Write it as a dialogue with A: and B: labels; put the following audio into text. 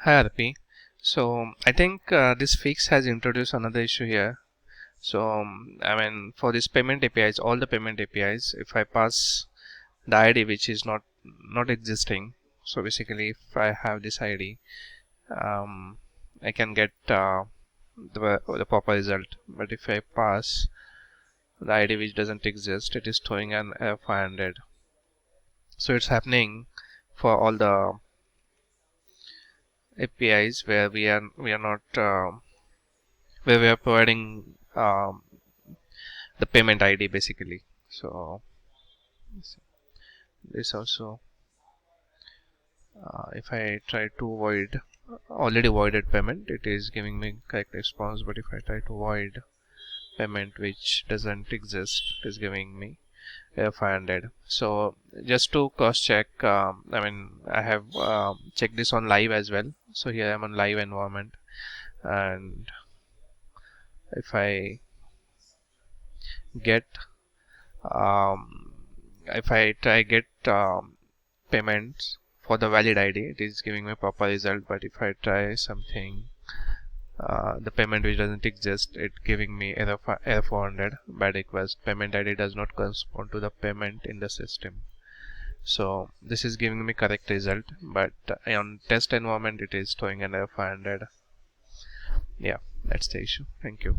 A: Hi RP. So I think this fix has introduced another issue here. So for this payment APIs, all the payment APIs, if I pass the ID which is not existing, so basically if I have this ID, I can get the proper result. But if I pass the ID which doesn't exist, it is throwing an error 500. So it's happening for all the APIs where we are not where we are providing the payment ID basically. So this also, if I try to void already voided payment, it is giving me correct response. But if I try to void payment which doesn't exist, it is giving me error 500. So just to cross check, I have checked this on live as well. So here I'm on live environment, and if I get um, if I try get payments for the valid ID, it is giving me proper result. But if I try something, the payment which doesn't exist, it giving me error 400 bad request. Payment ID does not correspond to the payment in the system. So this is giving me correct result, but on test environment it is throwing an error 500. Yeah, that's the issue. Thank you.